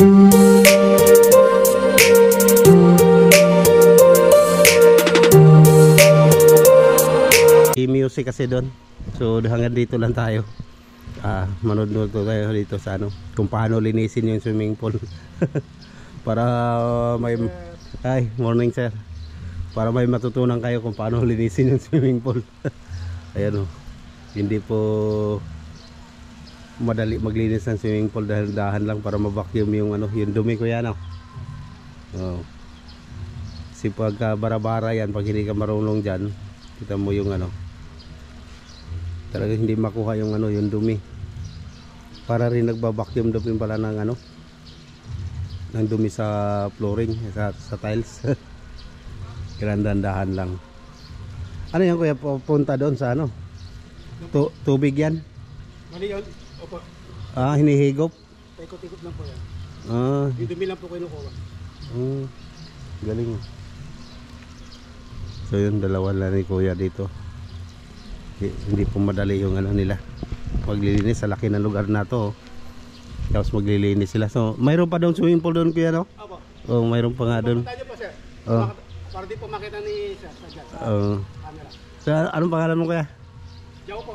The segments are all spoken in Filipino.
Music kasi doon. So hanggang dito lang tayo. Manood tayo dito sa ano, kung paano linisin yung swimming pool. Para may morning sir. Para may matutunan kayo kung paano linisin yung swimming pool. Ayan o. Hindi po madali maglinis ng swimming pool dahil dahan lang para ma-vacuum yung ano, yung dumi ko yan. Oh. Kasi pagka bara-bara yan, pag hindi ka marunong dyan, kita mo yung ano, talaga hindi makuha yung ano, yung dumi. Para rin nagba-vacuum dumi pala ng ano, ng dumi sa flooring, sa tiles. Dahan lang. Ano yan kuya, punta doon sa ano? Tubig yan? Mali yun. Opo. Hinihigop? Paikot-ikot lang po yan. Yung dumi lang po kinukuha. Galing. So yun, dalawa lang ni kuya dito. Hindi po madali yung ano nila maglilinis sa laki ng lugar na to. Tapos maglilinis sila. So mayroon pa doon swimming pool doon kuya, no? Opo. Mayroon pa nga doon. Po, sir. Para di po makita ni sir sa camera. So anong pangalan mo kuya? Jaw po.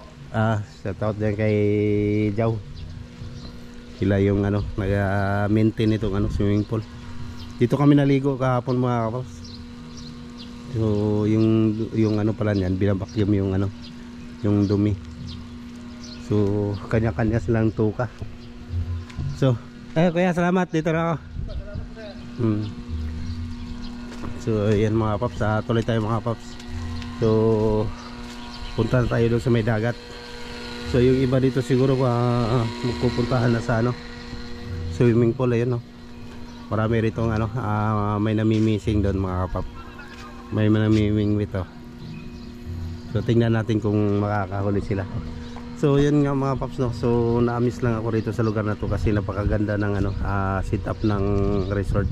Shout out dyan kay Jaw. Sila yung ano, nag-maintain itong ano, swimming pool. Dito kami naligo kahapon mga kapaps. So yung ano pala niyan, binabakyum yung ano, yung dumi. So kanya-kanya silang tuka. So kuya, salamat, dito na ako. So yan mga paps, tuloy tayo mga paps. So punta na tayo doon sa may dagat. So yung iba dito siguro magpupuntahan na sa ano, swimming pool. Ayun, no? Marami rito ano, may namimissing doon mga kapap. May namimingwit oh. So tingnan natin kung makakahuli sila. So yun nga mga paps, no. So na-miss lang ako rito sa lugar na to kasi napakaganda ng ano, set up ng resort.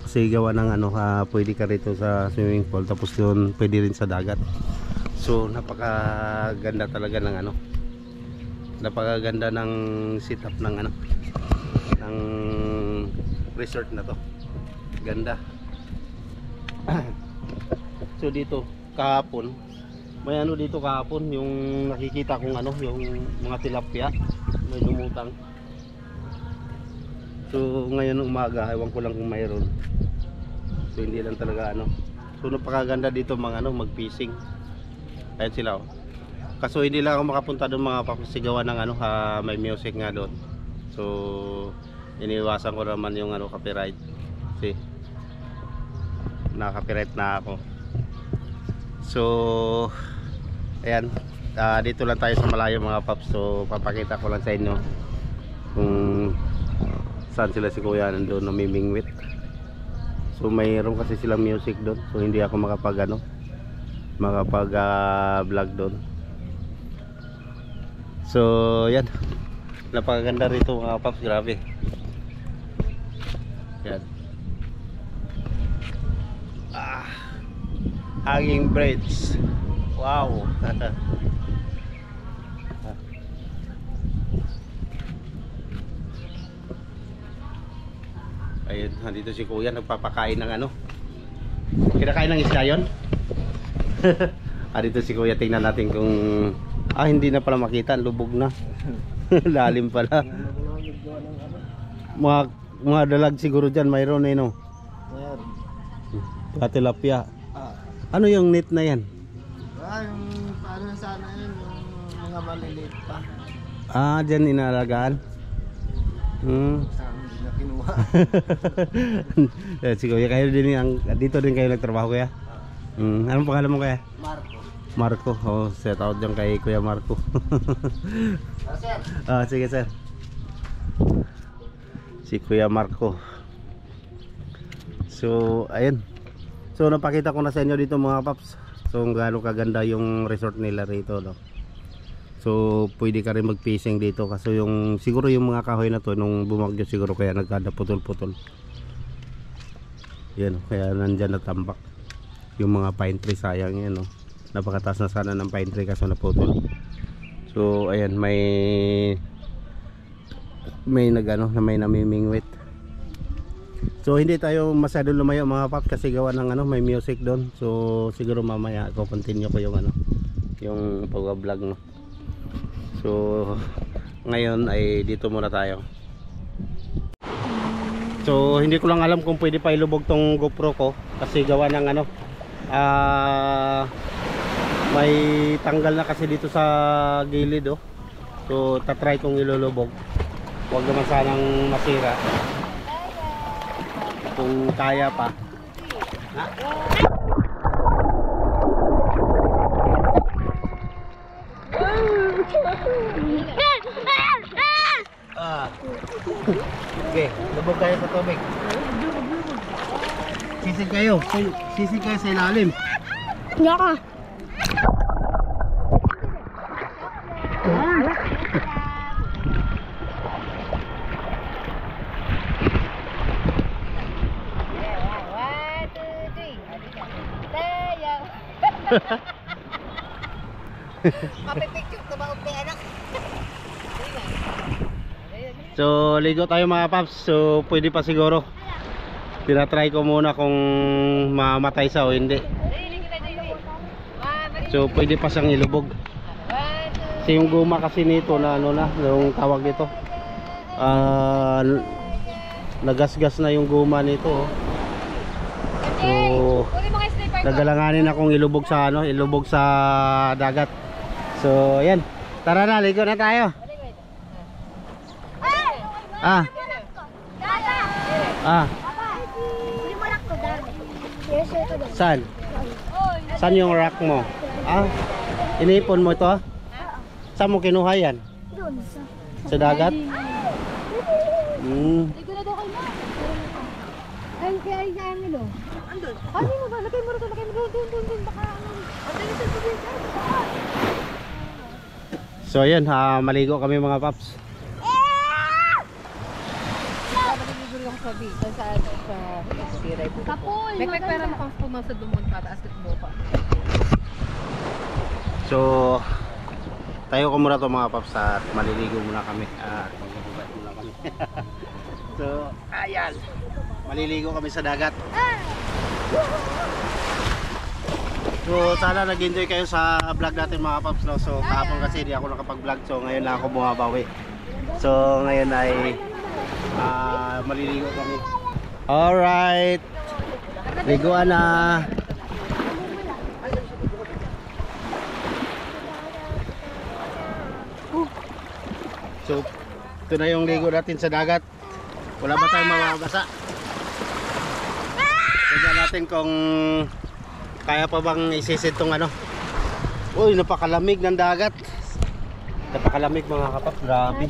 Kasi gawa ng ano, pwede ka rito sa swimming pool, tapos doon pwede rin sa dagat. So napakaganda talaga ng ano, napakaganda ng set up ng ano, ng resort na to. Ganda. So dito kahapon, may ano dito kahapon, yung nakikita kong ano, yung mga tilapia may lumutang. So ngayon umaga, ewan ko lang kung mayroon. So hindi lang talaga ano. So napakaganda dito mga ano, mag-fishing. Ayan sila oh. Kaso hindi lang ako makapunta doon mga papasigawan ng ano, may music nga doon. So iniwasan ko naman yung ano, copyright. Kasi naka-copyright na ako. So ayan, dito lang tayo sa malayo mga paps. So papakita ko lang sa inyo kung saan sila si kuya nandun namimingwit. So mayroon kasi silang music doon. So hindi ako makapag ano, vlog doon. So yan, napakaganda rito mga paps, grabe. Yan. Hanging bridge. Wow. Ayun, dito si kuya nagpapakain ng ano. Kinakain ng isda yun? Dito si kuya, tingnan natin kung hindi na pala makita, lubog na. Lalim pala. Mga dalag siguro dyan, mayroon no? Tilapia. Ano yung net na yan? Yung paano sana yun, yung mga maliliit pa. Dyan inalagaan? Saan hindi na kinuha. Si kuya, kayo din dito din kayo nagtrabaho kuya? Anong pangalan mo kuya? Marco. Shout out dyan kay kuya Marco. Sir. Sige sir. Si kuya Marco. So ayun. So napakita ko na sa inyo dito mga paps. So gaano kaganda yung resort nila rito, no? So pwede ka rin mag-fishing dito kasi yung siguro yung mga kahoy na to nung bumagyo siguro kaya nagkada putol-putol. Yan, kaya nandiyan natambak. Yung mga pine tree, sayang yan, no? Napakataas na sana ng pine tree kaso naputol. So ayan, may nagano na may namimingwit. So hindi tayo masyadong lumayo mga paps kasi gawa ng ano, may music doon. So siguro mamaya ko continue ko yung ano, yung pag-vlog no. So ngayon ay dito muna tayo. So hindi ko lang alam kung pwede pa ilubog tong GoPro ko kasi gawa ng ano, may tanggal na kasi dito sa gilid oh. So tatry kong ilulubog. Huwag naman sanang masira. Kung kaya pa. Ha? Okay, lubog kayo sa tubig. Sisig kayo. Sisig kayo sa ilalim. Yaka. Mapipicture ko ba ug anak? So ligo tayo mga paps. So pwede pa siguro. Tinatry ko muna kung mamatay sa o hindi. So pwede pa siyang ilubog. Kasi yung guma kasi nito na ano na, yung tawag nito, nagasgas na yung guma nito oh. So nagalanganin akong ilubog sa ano, ilubog sa dagat. So yan, tara na, ligo na tayo. Ah. Saan? Saan yung rack mo? Ah, inipon mo ito? Saan mo kinuha yan? Doon Sa dagat? Ligo na daw kayo na. Ay, kaya ay kaya nilo. Andun. Ano mo ba? Lagay mo rin, lagay mo doon. Baka ano. Andun sa tubig. So ayun, maligo kami mga paps. Maliligo ako sa beach, sa Siray po. Kapul, May maganda. pera mo kang pumasa dumon pataas at buka. So tayo ko muna to mga paps at maliligo muna kami. Magbubugat muna kami. So ayan, maliligo kami sa dagat. So sana nag-enjoy kayo sa vlog natin mga paps no? So kahapon kasi di ako nakapag-vlog, so ngayon lang ako bumabawi. So ngayon ay maliligo kami. Alright, liguan na. So ito na yung ligo natin sa dagat. Wala ba tayong mababasa? Tignan natin kung kaya pa bang isisid tong ano. Uy, napakalamig ng dagat. Napakalamig mga kapaps, grabe.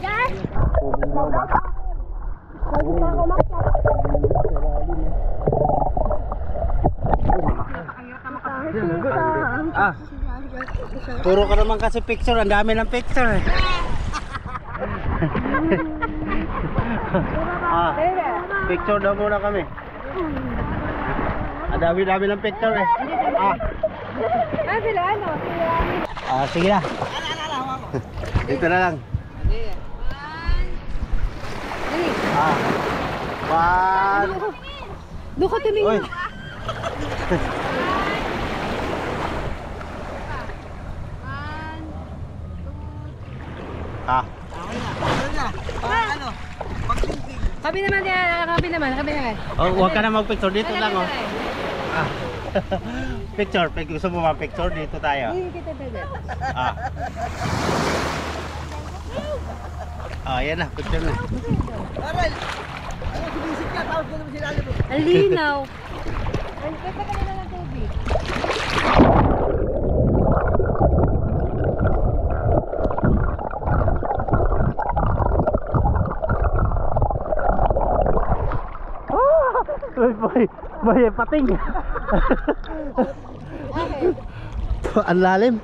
Puro ka naman kasi picture, ang dami ng picture eh. Picture daw muna kami. Ang dami-dami ng picture eh. Sila ano? Sige na. Dito na lang. One. Doon ka tumingin. Uy. Kami naman yan, kami naman. Oh, huwag ka na mag-picture dito lang oh. Picture, gusto mo ma-picture dito tayo. Yan na, picture na. Ang linaw. Ay, pwede ka na ng tubig. May pating. Ang lalim.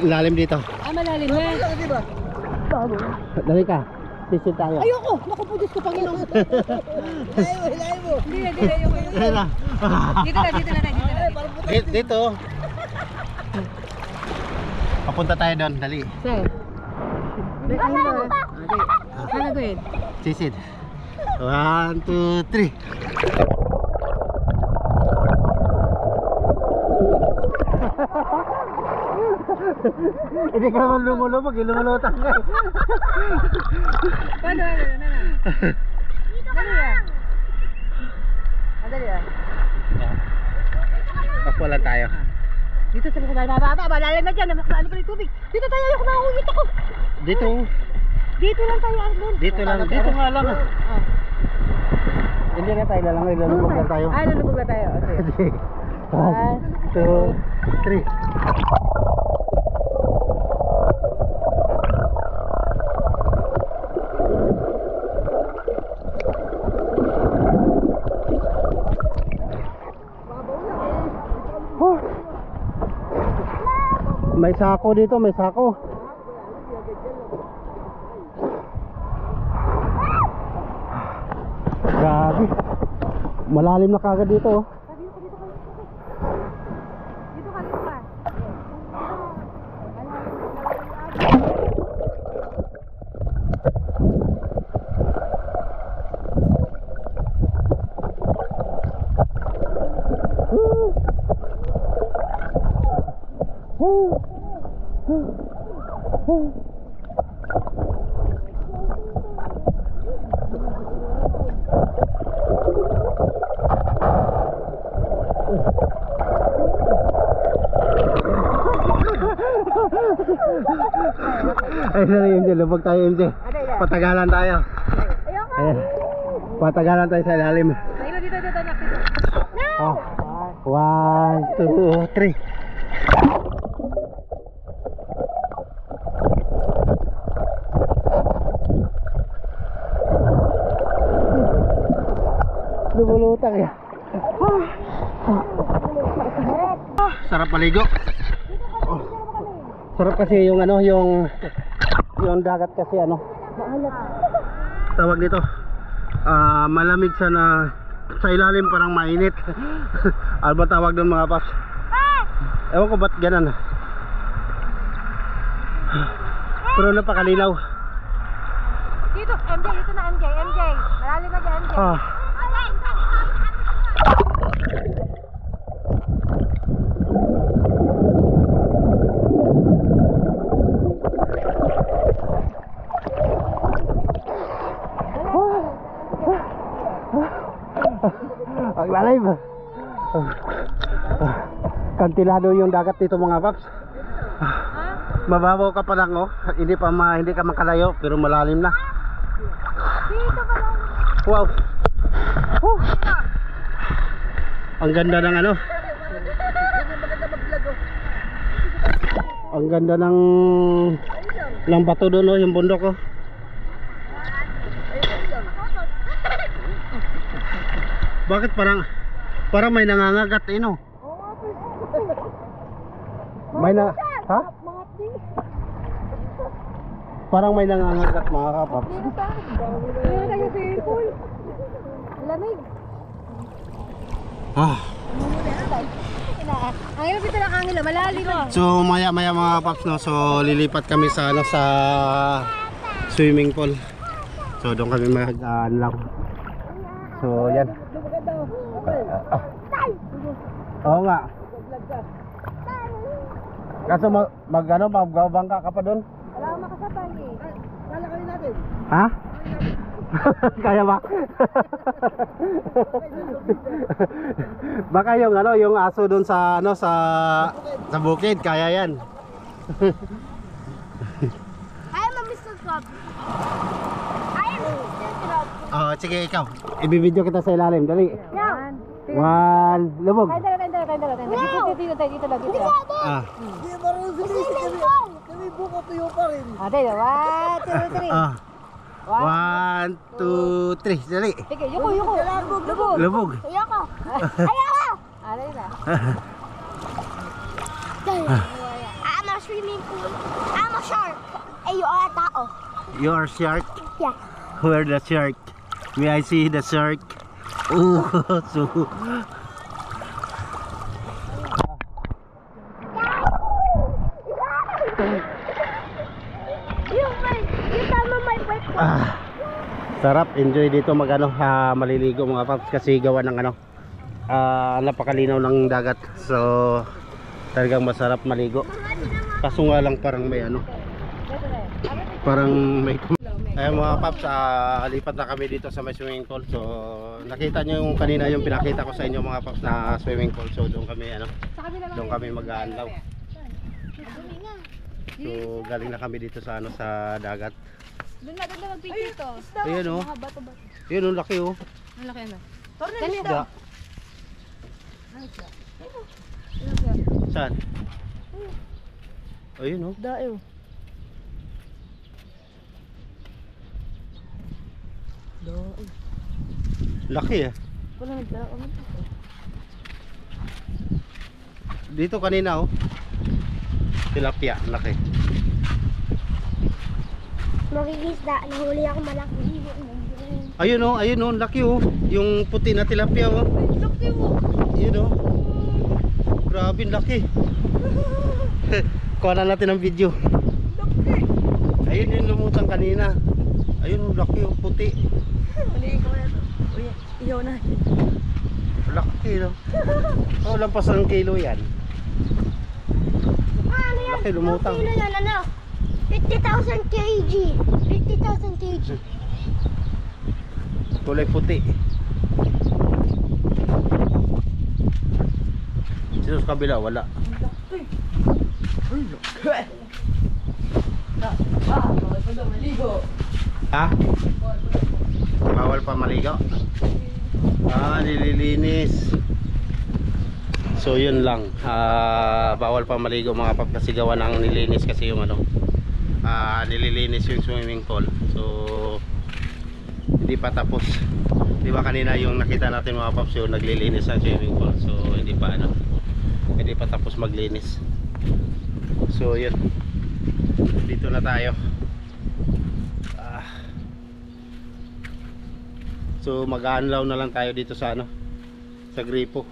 Lalim dito. Malalim na. Dali ka. Sisid tayo. Ayoko! Naku po, Diyos ko, Panginoon. Hilahin mo. Hindi na. Dito na. Dito. Papunta tayo doon, dali. Sir. Ano gawin? Sisid. 1, 2, 3. Hindi ka naman lumulubog, lumulutang ka. Paano? Dali yan. Dali yan. Pakwalan tayo. Dito sa mga baba, malalim na dyan. Ano pa yung tubig? Dito tayo, ayoko mahungit ako. Dito. Dito lang tayo, Arnold. Dito lang. Dito nga lang. Hindi na tayo lalangoy, lulubog lang tayo. Ay, lulubog na tayo. Okay. 1, 2, 3. May sako dito, may sako. Grabe. Malalim na kagad dito. Dito ka. Ay, na MJ, lubog tayo MJ. Patagalan tayo. Ayoko. Ayan. Patagalan tayo sa ilalim. Dito, nakita. Oh. 1, 2, 3. Lumulutang ya. Sarap maligo. Oh. Sarap kasi yung ano, yung dagat kasi ano. Tawag dito. Malamig sa na sa ilalim, parang mainit. Ano ba tawag doon mga paps? Ewan ko ba't ganun. Pero napakalinaw. Dito, MJ, ito na MJ. Malalim na dyan, MJ. Ang lalim. Kantilado yung dagat dito mga paps. Mababaw ka pa lang oh. Hindi ka makalayo pero malalim na. Dito pa lang. Wow. Ang ganda ng ano. Ang ganda ng bato doon oh, yung bundok oh. Bakit parang may nangangagat eh no? May na, ha? Parang may nangangagat mga kapaps. Dito tayo sa pool. Lamig. Ang hirap dito ng angelo, malalim. So maya mga paps no, so lilipat kami sa ano, sa swimming pool. So doon kami lang. So yan. Oo nga. Kaso magbabangka ka pa doon? Wala akong makasabay eh. Kala kayo natin. Ha? Kaya ba? Baka yung ano, yung aso doon sa ano, sa bukid, kaya yan. I am a Mr. Crab. I am a Mr. Crab. Oh, sige ikaw. Ibibidyo kita sa ilalim, dali. Yeah. 1, lubog. Dito lang. Ah. Hindi marunong sumisip kami buka tuyo pa rin. Dito, 1, 2, 3. Ah. 1, 2, 3, dali. Sige, yuko. Lubog. Lubog. Ayoko. Ayoko. Dali na. I'm a swimming pool. I'm a shark. Eh, you are a tao. You are shark? Yeah. Where the shark? May I see the shark? Oh, so You tama my breakfast. Sarap, enjoy dito magano maliligo mga paps kasi gawa ng ano napakalinaw ng dagat. So talagang masarap maligo. Kaso nga lang parang may ano, parang may ayun mga paps, lipat na kami dito sa may swimming pool. So nakita nyo yung kanina yung pinakita ko sa inyo mga paps na swimming pool. So doon kami ano, doon kami mag-aanlaw. So galing na kami dito sa ano, sa dagat. Doon na mag-picture ito. Ayun oh. Ayun oh, laki oh. Ang laki ano? Isda. Saan? Ayun oh. Dayo. Laki eh. Wala nagdao. Dito kanina oh. Tilapia, laki. Makikisda, nahuli ako malaki. Ayun oh, laki oh. Yung puti na tilapia oh. Laki mo. Ayun oh. Grabe, laki. Kuha na natin ang video. Ayun yung lumutang kanina. Ayun oh, laki oh, puti. Mali ko yan. Uy, iyaw na. Laki no. Oh, lampas ng kilo yan. Ano yan? Laki, lumutang. Kilo yan, ano? 50,000 kg. 50,000 kg. Kulay puti. Dito sa kabila wala. Ha? Bawal pa maligo? Nililinis. So yun lang. Bawal pa maligo mga pap kasi gawa ng nilinis kasi yung ano. Nililinis yung swimming pool. So hindi pa tapos. Di ba kanina yung nakita natin mga paps yung naglilinis ang swimming pool. So hindi pa ano, hindi pa tapos maglinis. So yun, dito na tayo. So mag-aanlaw na lang tayo dito sa ano, sa gripo.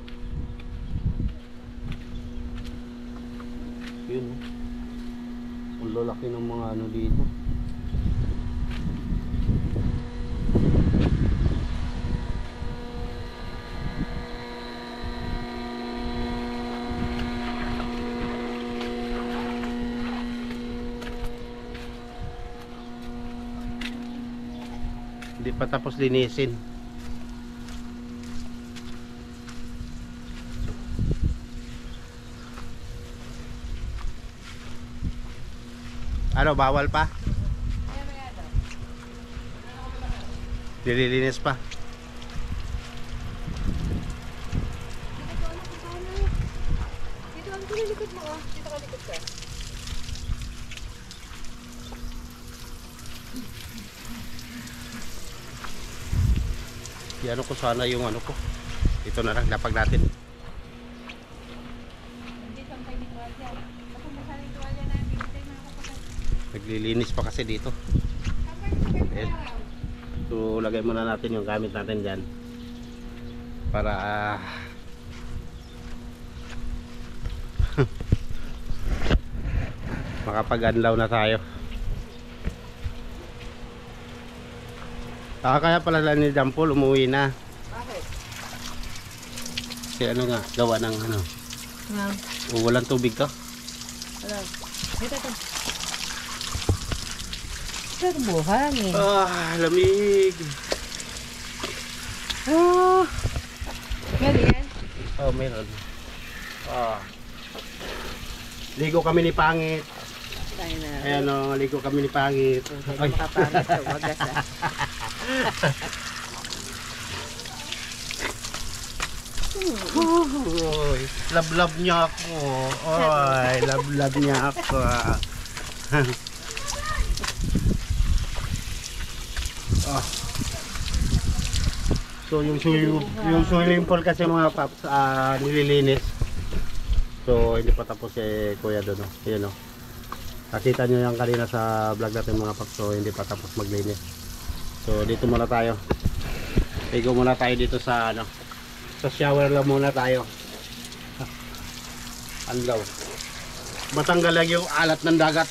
Yun, ang lalaki ng mga ano dito. Hindi pa tapos linisin. Ano, bawal pa? Nililinis pa. Dito ang likod mo, oh. Dito ka likod ka. Ano ko sana yung ano ko. Ito na lang, lapag natin. Naglilinis pa kasi dito. Ayan. So lagay muna natin yung gamit natin dyan para makapag-anlaw na tayo. Kaya pala lang ni Jampol umuwi na. Bakit? Kasi ano nga, gawa ng ano. Walang tubig to. Wala. Dito. Ito buhangin. Lamig. Meron yan? Oh, meron. Ligo kami ni Pangit. Tayo na. Ayan o, ligo kami ni Pangit. Ay. Makapangit ito, wagas ah. Uy, love niya ako. Oy, love niya ako. So yung swimming pool kasi mga paps nililinis. So hindi pa tapos kuya doon. Ayun o. Nakita nyo yan kanina sa vlog natin mga paps. So hindi pa tapos maglinis. So dito muna tayo. Ligo muna tayo dito sa ano. Sa shower lang muna tayo. Anlaw. Matanggal lang yung alat ng dagat.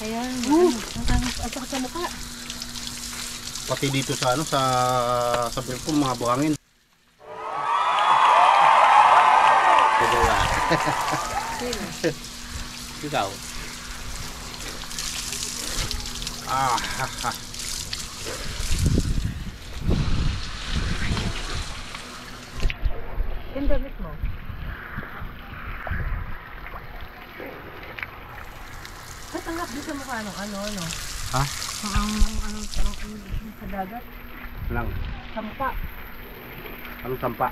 Ayan. Ang asok sa mukha. Pati dito sa ano sa Bilpong mga buhangin. Ikaw. Ah, ha, ha. Yung damit mo. Ba't ang lapis sa mukha ng ano? Ha? Ang sa dagat? Lang. Sampa. Anong sampa?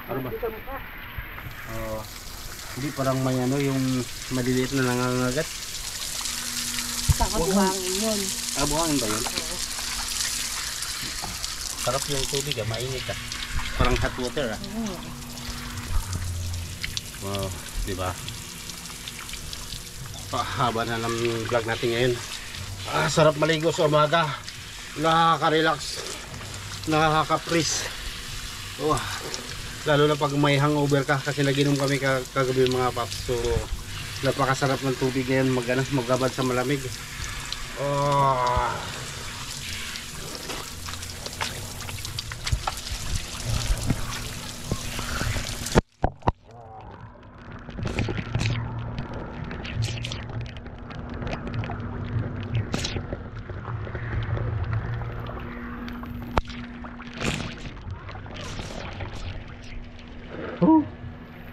Ano ba? Sa mukha. Hindi parang may ano yung maliliit na nangangagat. Saka buhangin yun. Ah, buhangin ba yun? Sarap yung tubig mainit Parang hot water Wow, di ba? Haba na ng vlog natin ngayon. Sarap maligo sa umaga. Nakaka-relax. Nakaka-freeze. Lalo na pag may hangover ka kasi naginom kami kagabi mga paps. So napakasarap ng tubig ngayon maggabad sa malamig.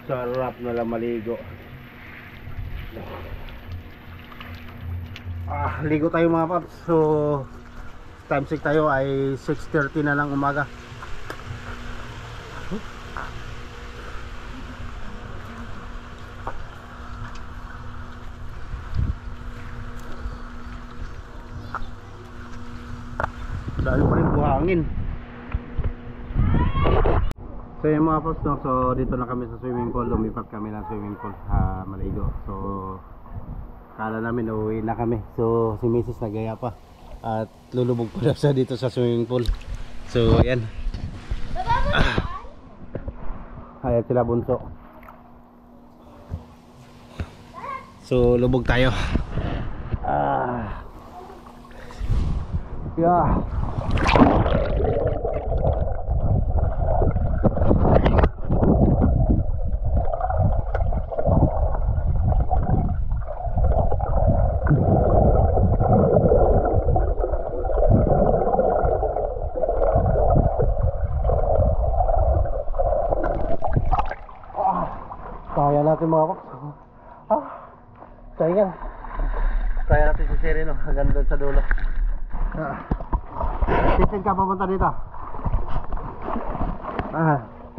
Sarap na lang maligo. Ligo tayo mga paps. So time check tayo ay 6:30 na lang umaga. Dahil pa rin buhangin. So yung mga paps, no? So dito na kami sa swimming pool. Lumipat kami ng swimming pool maligo. So kala namin uuwi na kami. So si Mrs. nagaya pa at lulubog pa daw siya dito sa swimming pool. So ayan. Ayan sila bunso. So lubog tayo. Yeah. Kaya natin mga paps. Kaya natin si Sereno hanggang doon sa dulo. Titin ka papunta dito.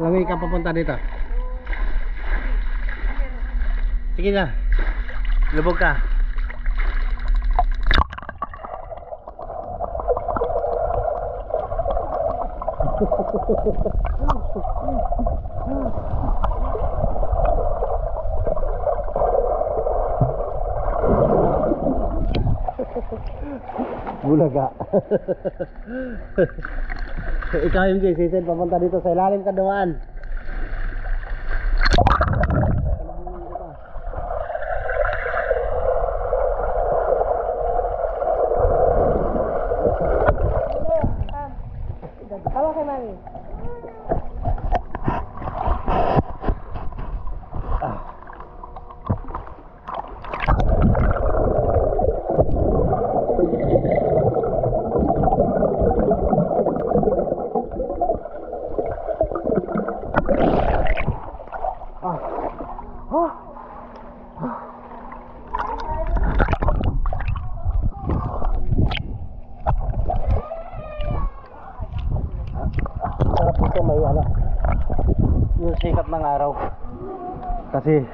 Langoy ka papunta dito. Sige na. Lubog ka. Bulaga. Ikaw yung Jason, papunta dito sa ilalim kaduan. Tawa kay mami. Sarap dito may yung sikat ng araw kasi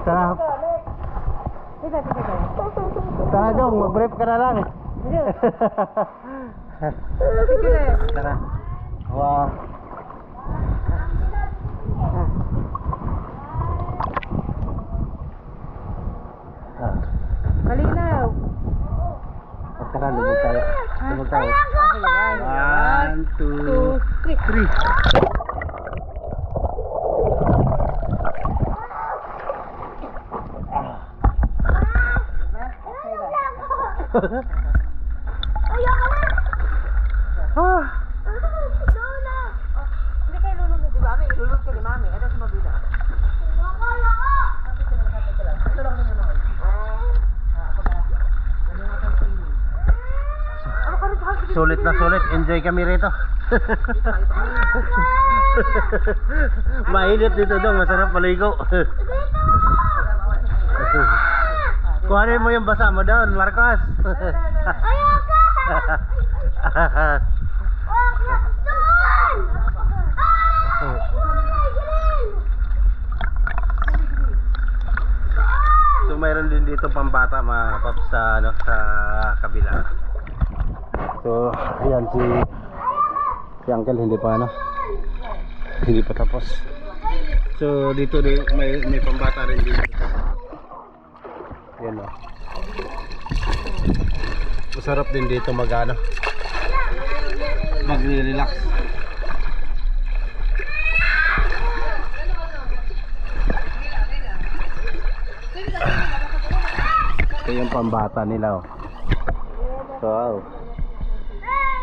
Tara. Tara dong, mag-brief ka na lang. Tara. Wow. Malinaw. Tara, lumog tayo. Lumog tayo. 1, 2, 3. Ayoko na. Hindi kayo lulunod, di ba? May ilulunod ka ni Mami. Ito si Mabida. Sulit na sulit. Enjoy kami rito. Mainit dito dong. Masarap maligo. Kuhanin mo yung basa mo doon, Marcos. Ayoko! Huwag na doon! So mayroon din dito pambata mga paps sa ano sa kabila. So ayan si Uncle hindi pa tapos. So dito din may pambata rin dito. Yan o. Masarap din dito magre-relax. Ito yung pambata nila oh.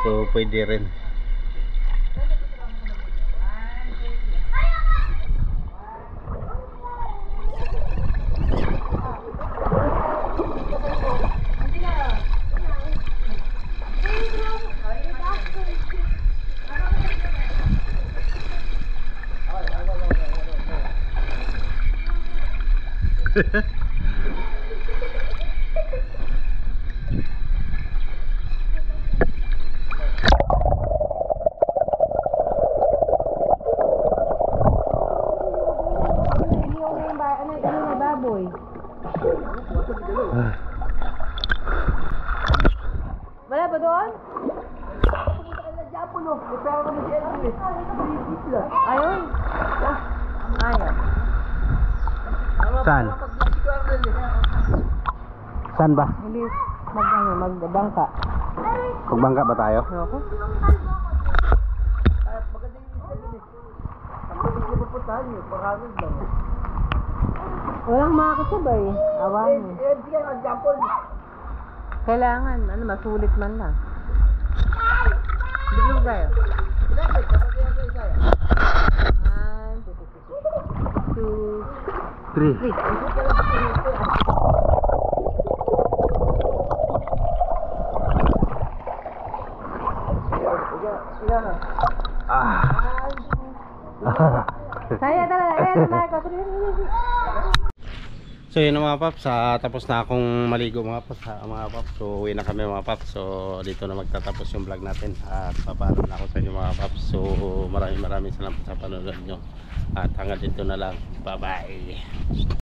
So pwede rin. Wala ba doon? Ayun. Ayun. Saan? Saan ba? Hindi magbangka. Magbangka ba tayo? Ako? Walang makakasabay. Awan. Kailangan, masulit man lang. Bilog tayo. 1, 2, 3. Saya talaga. So yun mga paps, tapos na akong maligo mga paps, so uwi na kami mga paps. So dito na magtatapos yung vlog natin at papaalam na ako sa inyo mga paps. So maraming salamat sa panonood nyo at hanggang dito na lang, bye bye.